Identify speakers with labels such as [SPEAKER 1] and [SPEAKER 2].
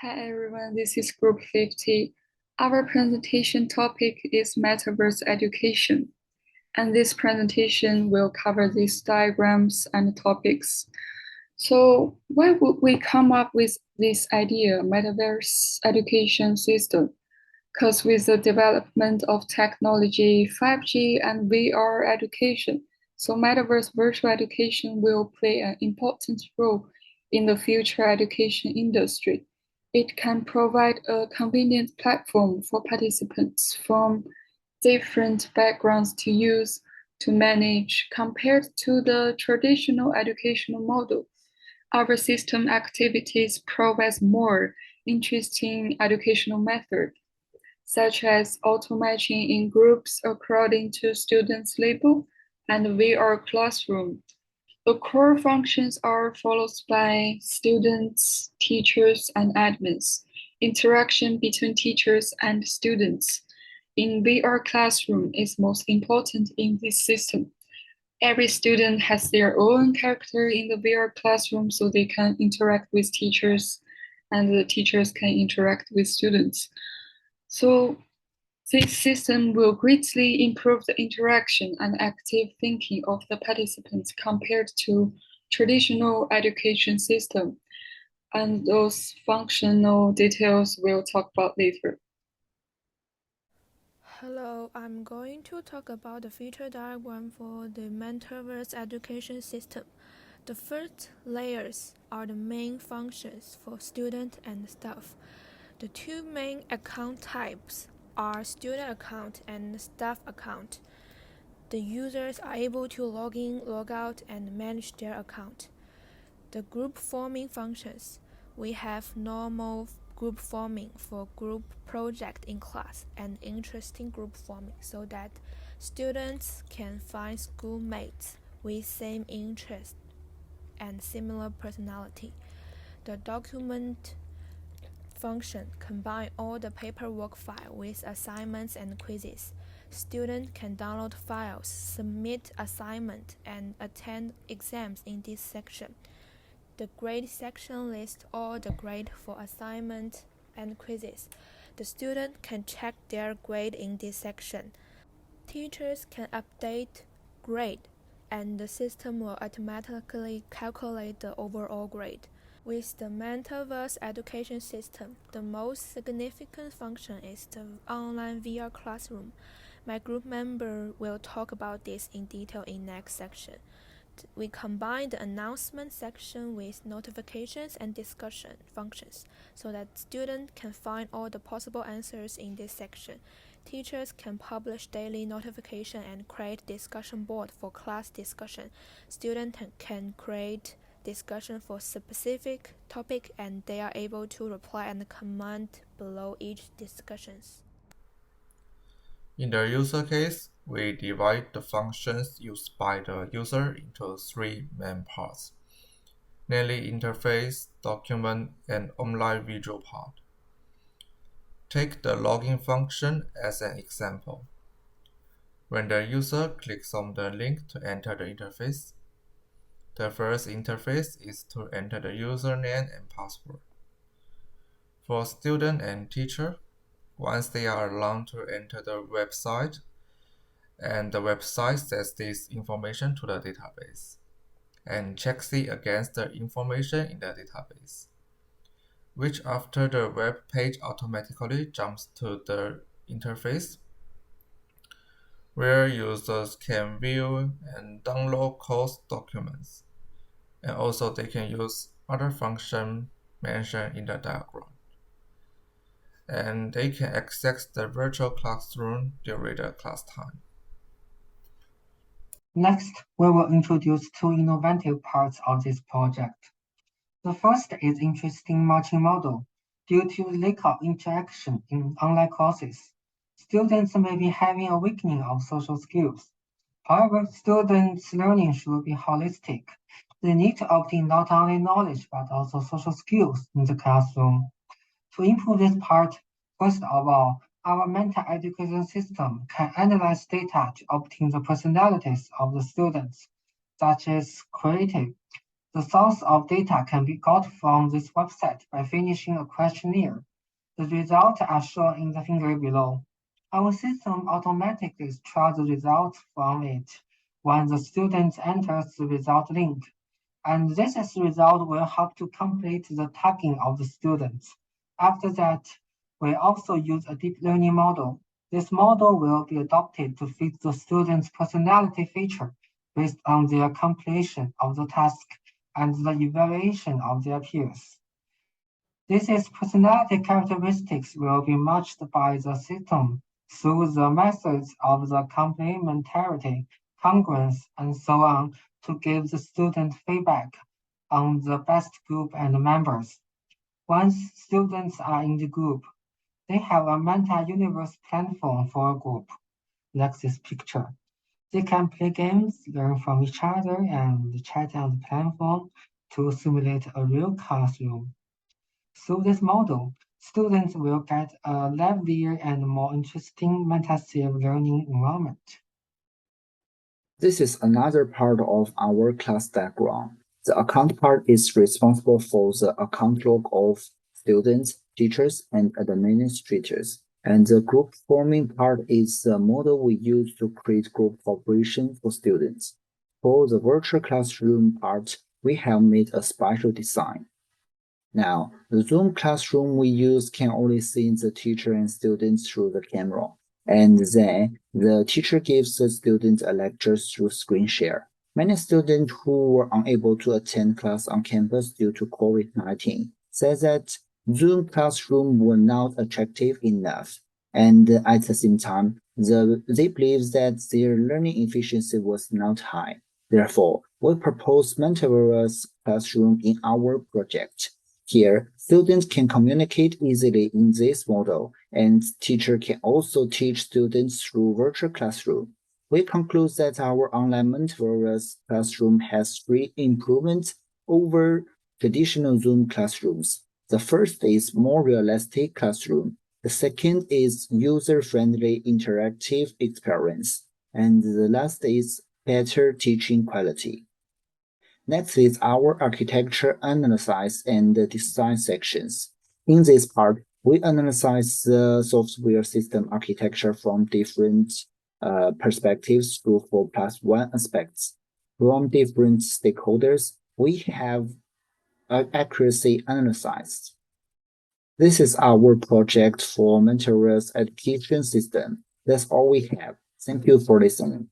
[SPEAKER 1] Hi everyone, this is Group 50. Our presentation topic is Metaverse Education, and this presentation will cover these diagrams and topics. So why would we come up with this idea, Metaverse Education System? Because with the development of technology, 5G and VR education, so Metaverse virtual education will play an important role in the future education industry. It can provide a convenient platform for participants from different backgrounds to use to manage compared to the traditional educational model. Our system activities provides more interesting educational methods such as auto-matching in groups according to students' label and VR classroom. The core functions are followed by students, teachers, and admins. Interaction between teachers and students in VR classroom is most important in this system. Every student has their own character in the VR classroom so they can interact with teachers and the teachers can interact with students. So this system will greatly improve the interaction and active thinking of the participants compared to traditional education system. And those functional details we'll talk about later.
[SPEAKER 2] Hello, I'm going to talk about the feature diagram for the Metaverse education system. The first layers are the main functions for student and staff. The two main account types are student account and staff account. The users are able to log in, log out, and manage their account. The group forming functions. We have normal group forming for group project in class and interesting group forming so that students can find schoolmates with same interest and similar personality. The document function combine all the paperwork file with assignments and quizzes. Students can download files, submit assignment, and attend exams in this section. The grade section lists all the grade for assignment and quizzes. The student can check their grade in this section. Teachers can update grade, and the system will automatically calculate the overall grade. With the Metaverse education system, the most significant function is the online VR classroom. My group member will talk about this in detail in next section. We combine the announcement section with notifications and discussion functions so that students can find all the possible answers in this section. Teachers can publish daily notification and create discussion board for class discussion. Students can create discussion for specific topic and they are able to reply and comment below each discussions.
[SPEAKER 3] In the user case, we divide the functions used by the user into three main parts, namely interface, document, and online visual part. Take the login function as an example. When the user clicks on the link to enter the interface, the first interface is to enter the username and password. For student and teacher, once they are allowed to enter the website, and the website sets this information to the database and checks it against the information in the database, which after the web page automatically jumps to the interface where users can view and download course documents, and also they can use other functions mentioned in the diagram. And they can access the virtual classroom during the class time.
[SPEAKER 4] Next, we will introduce two innovative parts of this project. The first is interesting matching model. Due to lack of interaction in online courses, students may be having a weakening of social skills. However, students' learning should be holistic. They need to obtain not only knowledge but also social skills in the classroom. To improve this part, first of all, our mental education system can analyze data to obtain the personalities of the students, such as creative. The source of data can be got from this website by finishing a questionnaire. The results are shown in the figure below. Our system automatically extracts the results from it when the student enters the result link, and this result will help to complete the tagging of the students. After that, we also use a deep learning model. This model will be adopted to fit the student's personality feature based on their completion of the task and the evaluation of their peers. These personality characteristics will be matched by the system through the methods of the complementarity, congruence, and so on to give the student feedback on the best group and members. Once students are in the group, they have a meta-universe platform for a group, like this picture. They can play games, learn from each other, and chat on the platform to simulate a real classroom. Through this model, students will get a livelier and more interesting meta-safe learning environment.
[SPEAKER 5] This is another part of our class diagram. The account part is responsible for the account log of students, teachers, and administrators. And the group forming part is the model we use to create group cooperation for students. For the virtual classroom part, we have made a special design. Now, the Zoom classroom we use can only see the teacher and students through the camera. And then the teacher gives the students a lecture through screen share. Many students who were unable to attend class on campus due to COVID-19 said that Zoom classroom were not attractive enough. And at the same time, they believe that their learning efficiency was not high. Therefore, we propose metaverse classroom in our project. Here, students can communicate easily in this model, and teacher can also teach students through virtual classroom. We conclude that our online metaverse classroom has 3 improvements over traditional Zoom classrooms. The first is more realistic classroom. The second is user-friendly interactive experience. And the last is better teaching quality. Next is our architecture analysis and design sections. In this part, we analyze the software system architecture from different perspectives through 4+1 aspects. From different stakeholders, we have accuracy analysis. This is our project for metaverse education system. That's all we have. Thank you for listening.